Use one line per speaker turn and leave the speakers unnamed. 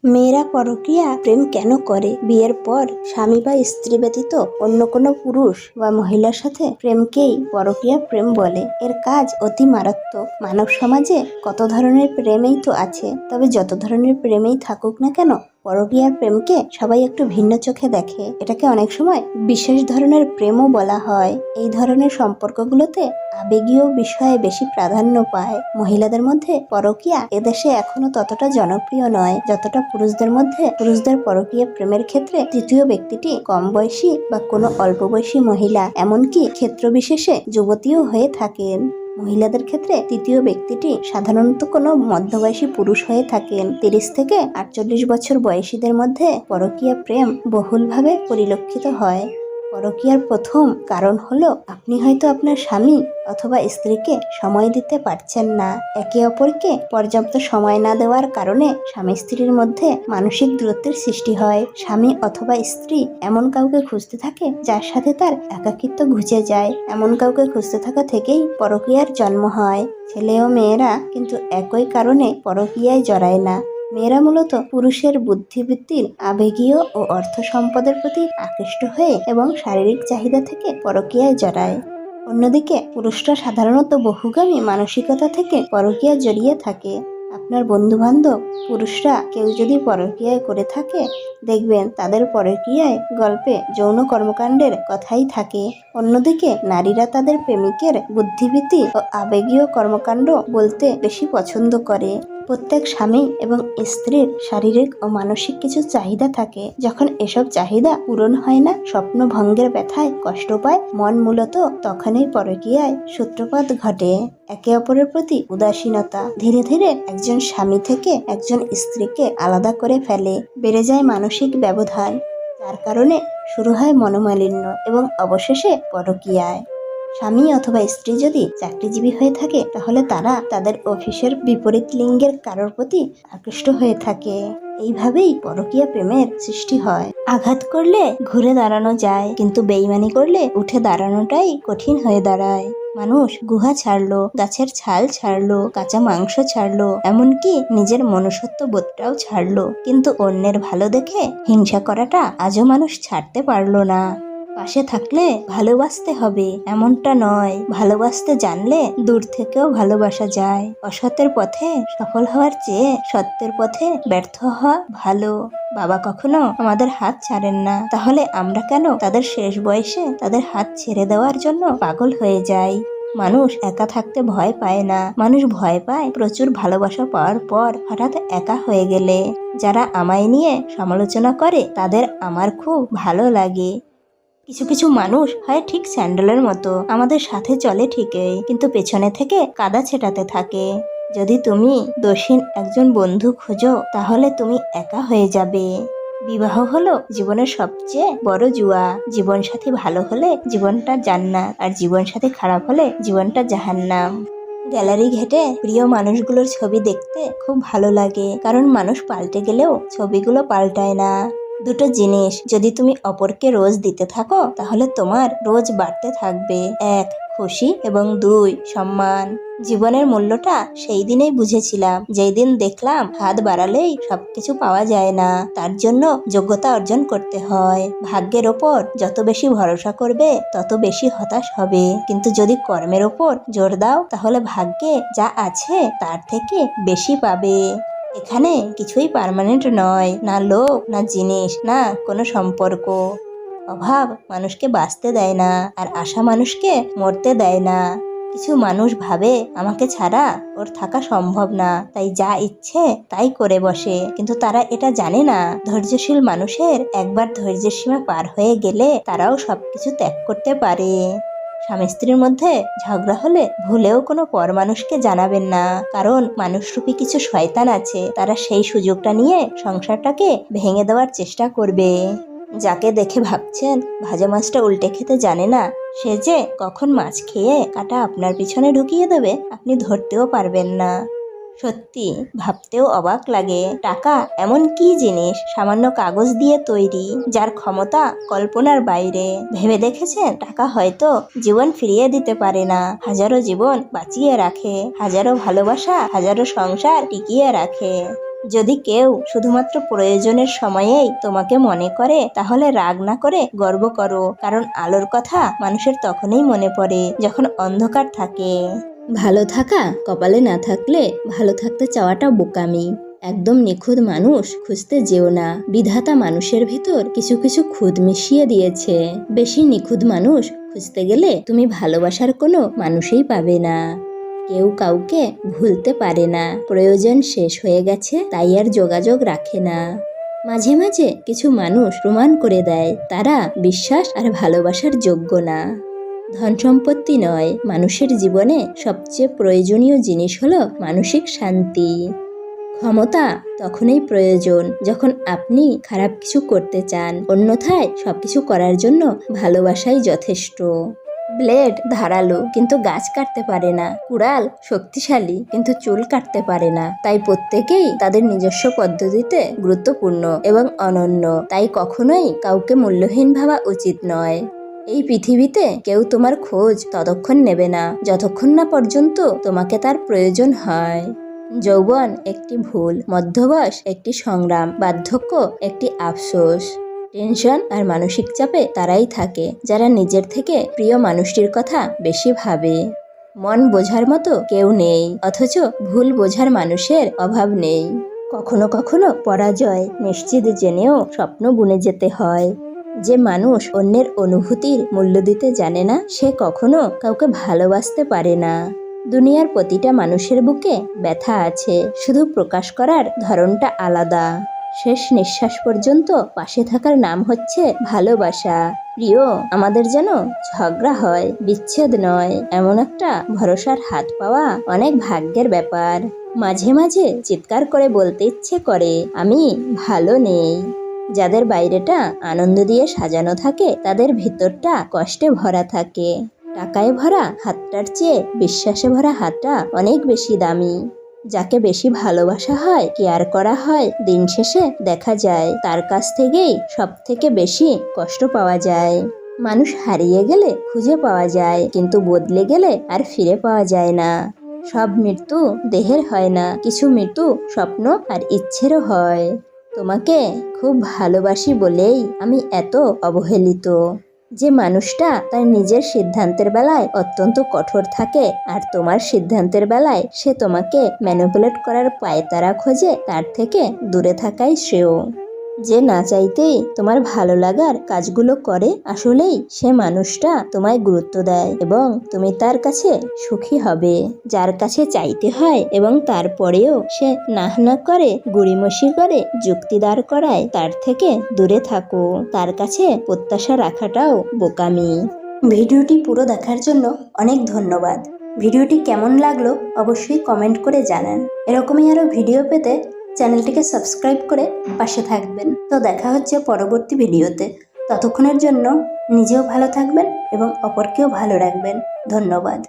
মেয়েরা পরকীয়া প্রেম কেন করে? বিয়ের পর স্বামী বা স্ত্রী ব্যতীত অন্য কোনো পুরুষ বা মহিলার সাথে প্রেমকেই পরকীয়া প্রেম বলে। এর কাজ অতি মারাত্মক। মানব সমাজে কত ধরনের প্রেমেই তো আছে, তবে যত ধরনের প্রেমেই থাকুক না কেন, পরকীয়ার প্রেমকে সবাই একটু ভিন্ন চোখে দেখে। এটাকে অনেক সময় বিশেষ ধরনের প্রেমও বলা হয়। এই ধরনের সম্পর্কগুলোতে আবেগীয় বিষয়ে বেশি প্রাধান্য পায়। মহিলাদের মধ্যে পরকীয়া এদেশে এখনো ততটা জনপ্রিয় নয় যতটা পুরুষদের মধ্যে। পুরুষদের পরকীয়া প্রেমের ক্ষেত্রে তৃতীয় ব্যক্তিটি কম বয়সী বা কোনো অল্প বয়সী মহিলা, এমনকি ক্ষেত্র বিশেষে যুবতীও হয়ে থাকেন। মহিলাদের ক্ষেত্রে তৃতীয় ব্যক্তিটি সাধারণত কোনো মধ্যবয়সী পুরুষ হয়ে থাকেন। 30 থেকে 48 বছর বয়সীদের মধ্যে পরকীয়া প্রেম বহুলভাবে পরিলক্ষিত হয়। পরকীয়ার প্রথম কারণ হলো আপনি হয়তো আপনার স্বামী অথবা স্ত্রীকে সময় দিতে পারছেন না। একে অপরকে পর্যাপ্ত সময় না দেওয়ার কারণে স্বামী স্ত্রীর মধ্যে মানসিক দূরত্বের সৃষ্টি হয়। স্বামী অথবা স্ত্রী এমন কাউকে খুঁজতে থাকে যার সাথে তার একাকিত্ব ঘুচে যায়। এমন কাউকে খুঁজতে থাকা থেকেই পরকীয়ার জন্ম হয়। ছেলে ও মেয়েরা কিন্তু একই কারণে পরকীয়ায় জড়ায় না। মেয়েরা মূলত পুরুষের বুদ্ধিবৃত্তির, আবেগীয় ও অর্থ সম্পদের প্রতি আকৃষ্ট হয়ে এবং শারীরিক চাহিদা থেকে পরকীয়ায় জড়ায়। অন্যদিকে পুরুষরা সাধারণত বহুগামী মানসিকতা থেকে পরকীয়ায় জড়িয়ে থাকে। আপনার বন্ধু বান্ধব পুরুষরা কেউ যদি পরকীয়ায় করে থাকে, দেখবেন তাদের পরকীয়ায় গল্পে যৌন কর্মকাণ্ডের কথাই থাকে। অন্যদিকে নারীরা তাদের প্রেমিকের বুদ্ধিবৃত্তি ও আবেগীয় কর্মকাণ্ড বলতে বেশি পছন্দ করে। প্রত্যেক স্বামী এবং স্ত্রীর শারীরিক ও মানসিক কিছু চাহিদা থাকে। যখন এসব চাহিদা পূরণ হয় না, স্বপ্ন ভঙ্গের ব্যথায় কষ্ট পায় মন, মূলত তখনই পরকীয়ায় সূত্রপাত ঘটে। একে অপরের প্রতি উদাসীনতা ধীরে ধীরে একজন স্বামী থেকে একজন স্ত্রীকে আলাদা করে ফেলে। বেড়ে যায় মানসিক ব্যবধান, যার কারণে শুরু হয় মনোমালিন্য এবং অবশেষে পরকীয়ায়। স্বামী অথবা স্ত্রী যদি চাকরিজীবী হয়ে থাকে, তাহলে তারা তাদের অফিসের বিপরীত লিঙ্গের কারোর প্রতি আকৃষ্ট হয়ে থাকে। এইভাবেই পরকীয়া প্রেমের সৃষ্টি হয়। আঘাত করলে ঘুরে দাঁড়ানো যায়, কিন্তু বেইমানি করলে উঠে দাঁড়ানোটাই কঠিন হয়ে দাঁড়ায়। মানুষ গুহা ছাড়লো, গাছের ছাল ছাড়লো, কাঁচা মাংস ছাড়লো, এমনকি নিজের মনুষ্যত্ব বোধটাও ছাড়লো, কিন্তু অন্যের ভালো দেখে হিংসা করাটা আজও মানুষ ছাড়তে পারলো না। পাশে থাকলে ভালোবাসতে হবে এমনটা নয়, ভালোবাসতে জানলে দূর থেকেও ভালোবাসা যায়। অসতের পথে সফল হওয়ার চেয়ে সত্যের পথে ব্যর্থ হওয়া ভালো। বাবা কখনো আমাদের হাত ছাড়েন না, তাহলে আমরা কেন তাদের শেষ বয়সে তাদের হাত ছেড়ে দেওয়ার জন্য পাগল হয়ে যাই? মানুষ একা থাকতে ভয় পায় না, মানুষ ভয় পায় প্রচুর ভালোবাসা পাওয়ার পর হঠাৎ একা হয়ে গেলে। যারা আমায় নিয়ে সমালোচনা করে তাদের আমার খুব ভালো লাগে। কিছু কিছু মানুষ হয় ঠিক স্যান্ডেলের মতো, আমাদের সাথে চলে ঠিকই, কিন্তু পেছনে থেকে কাদা ছেটাতে থাকে। যদি তুমি দোষীন একজন বন্ধু খোঁজো, তাহলে তুমি একা হয়ে যাবে। বিবাহ হলো জীবনের সবচেয়ে বড় জুয়া। জীবনসাথী ভালো হলে জীবনটা জান্নাত, আর জীবনসাথী খারাপ হলে জীবনটা জাহান্নাম। গ্যালারি ঘেটে প্রিয় মানুষগুলোর ছবি দেখতে খুব ভালো লাগে, কারণ মানুষ পাল্টে গেলেও ছবিগুলো পাল্টায় না। দুটো জিনিস যদি তুমি অপরকে রোজ দিতে থাকো, তাহলে তোমার রোজ বাড়তে থাকবে। 1, খুশি, এবং 2, সম্মান। জীবনের মূল্যটা সেই দিনেই বুঝেছিলাম যেই দিন দেখলাম হাত বাড়ালেই সবকিছু পাওয়া যায় না, তার জন্য যোগ্যতা অর্জন করতে হয়। ভাগ্যের ওপর যত বেশি ভরসা করবে তত বেশি হতাশ হবে, কিন্তু যদি কর্মের ওপর জোর দাও, তাহলে ভাগ্যে যা আছে তার থেকে বেশি পাবে। এখানে কিছুই পার্মানেন্ট নয়, না লোক, না জিনিস, না কোনো সম্পর্ক। অভাব মানুষকে বাঁচতে দেয় না, আর আশা মানুষকে মরতে দেয় না। কিছু মানুষ ভাবে আমাকে ছাড়া ওর থাকা সম্ভব না, তাই যা ইচ্ছে তাই করে বসে, কিন্তু তারা এটা জানে না ধৈর্যশীল মানুষের একবার ধৈর্যের সীমা পার হয়ে গেলে তারাও সবকিছু ত্যাগ করতে পারে। স্বামী স্ত্রীর মধ্যে ঝগড়া হলে ভুলেও কোনো পর মানুষকে জানাবেন না, কারণ মানুষরূপী কিছু শয়তান আছে, তারা সেই সুযোগটা নিয়ে সংসারটাকে ভেঙে দেওয়ার চেষ্টা করবে। যাকে দেখে ভাবছেন ভাজা মাছটা উল্টে খেতে জানে না, সে যে কখন মাছ খেয়ে কাঁটা আপনার পিছনে ঢুকিয়ে দেবে আপনি ধরতেও পারবেন না। সত্যি ভাবতেও অবাক লাগে, টাকা এমন কি জিনিস সামান্য কাগজ দিয়ে তৈরি, যার ক্ষমতা কল্পনার বাইরে। ভেবে দেখেছেন টাকা হয়তো জীবন ফিরিয়ে দিতে পারে না, হাজারো জীবন বাঁচিয়ে রাখে, হাজারো ভালোবাসা, হাজারো সংসার টিকিয়ে রাখে। যদি কেউ শুধুমাত্র প্রয়োজনের সময়েই তোমাকে মনে করে, তাহলে রাগ না করে গর্ব করো, কারণ আলোর কথা মানুষের তখনই মনে পড়ে যখন অন্ধকার থাকে। ভালো থাকা কপালে না থাকলে ভালো থাকতে চাওয়াটা বোকামি। একদম নিখুঁত মানুষ খুঁজতে যেও না, বিধাতা মানুষের ভিতর কিছু কিছু খুঁত মিশিয়ে দিয়েছে। বেশি নিখুঁত মানুষ খুঁজতে গেলে তুমি ভালোবাসার কোনো মানুষই পাবে না। কেউ কাউকে ভুলতে পারে না, প্রয়োজন শেষ হয়ে গেছে তাই আর যোগাযোগ রাখে না। মাঝে মাঝে কিছু মানুষ প্রমাণ করে দেয় তারা বিশ্বাস আর ভালোবাসার যোগ্য না। ধন সম্পত্তি নয়, মানুষের জীবনে সবচেয়ে প্রয়োজনীয় জিনিস হলো মানসিক শান্তি। ক্ষমতা তখনই প্রয়োজন যখন আপনি খারাপ কিছু করতে চান, অন্যথায় সবকিছু করার জন্য ভালোবাসাই যথেষ্ট। ব্লেড ধারালো কিন্তু গাছ কাটতে পারে না, কুড়াল শক্তিশালী কিন্তু চুল কাটতে পারে না। তাই প্রত্যেকেই তাদের নিজস্ব পদ্ধতিতে গুরুত্বপূর্ণ এবং অনন্য, তাই কখনোই কাউকে মূল্যহীন ভাবা উচিত নয়। এই পৃথিবীতে কেউ তোমার খোঁজ ততক্ষণ নেবে না যতক্ষণ না পর্যন্ত তোমাকে তার প্রয়োজন হয়। যৌবন একটি ভুল, মধ্যবয়স একটি সংগ্রাম, বার্ধক্য একটি আফসোস। টেনশন আর মানসিক চাপে তারাই থাকে যারা নিজের থেকে প্রিয় মানুষটির কথা বেশি ভাবে। মন বোঝার মতো কেউ নেই, অথচ ভুল বোঝার মানুষের অভাব নেই। কখনো কখনো পরাজয় নিশ্চিত জেনেও স্বপ্ন বুনে যেতে হয়। যে মানুষ অন্যের অনুভূতির মূল্য দিতে জানে না, সে কখনো কাউকে ভালোবাসতে পারে না। দুনিয়ার প্রতিটা মানুষের বুকে ব্যথা আছে, শুধু প্রকাশ করার ধরনটা আলাদা। শেষ নিঃশ্বাস পর্যন্ত পাশে থাকার নাম হচ্ছে ভালোবাসা। প্রিয়, আমাদের যেন ঝগড়া হয়, বিচ্ছেদ নয়। এমন একটা ভরসার হাত পাওয়া অনেক ভাগ্যের ব্যাপার। মাঝে মাঝে চিৎকার করে বলতে ইচ্ছে করে, আমি ভালো নেই। যাদের বাইরেটা আনন্দ দিয়ে সাজানো থাকে, তাদের ভিতরটা কষ্টে ভরা থাকে। টাকায় ভরা হাতটার চেয়ে বিশ্বাসে ভরা হাতটা অনেক বেশি দামি। যাকে বেশি ভালোবাসা হয়, কেয়ার করা হয়, দিন শেষে দেখা যায় তার কাছ থেকেই সব থেকে বেশি কষ্ট পাওয়া যায়। মানুষ হারিয়ে গেলে খুঁজে পাওয়া যায়, কিন্তু বদলে গেলে আর ফিরে পাওয়া যায় না। সব মৃত্যু দেহের হয় না, কিছু মৃত্যু স্বপ্ন আর ইচ্ছেরও হয়। তোমাকে খুব ভালোবাসি বলেই আমি এত অবহেলিত। যে মানুষটা তার নিজের সিদ্ধান্তের বেলায় অত্যন্ত কঠোর থাকে, আর তোমার সিদ্ধান্তের বেলায় সে তোমাকে ম্যানিপুলেট করার পায়তারা খোঁজে, তার থেকে দূরে থাকাই শ্রেয়। যে না চাইতেই তোমার ভালো লাগার কাজগুলো করে, আসলেই সে মানুষটা তোমায় গুরুত্ব দেয় এবং তুমি তার কাছে সুখী হবে। যার কাছে চাইতে হয় এবং তারপরেও সে না করে, গুড়িমসি করে, যুক্তি দাঁড় করায়, তার থেকে দূরে থাকো। তার কাছে প্রত্যাশা রাখাটাও বোকামি। ভিডিওটি পুরো দেখার জন্য অনেক ধন্যবাদ। ভিডিওটি কেমন লাগলো অবশ্যই কমেন্ট করে জানান। এরকমই আরও ভিডিও পেতে চ্যানেলটিকে সাবস্ক্রাইব করে পাশে থাকবেন। তো দেখা হচ্ছে পরবর্তী ভিডিওতে। ততক্ষণের জন্য নিজেও ভালো থাকবেন এবং অপরকেও ভালো রাখবেন। ধন্যবাদ।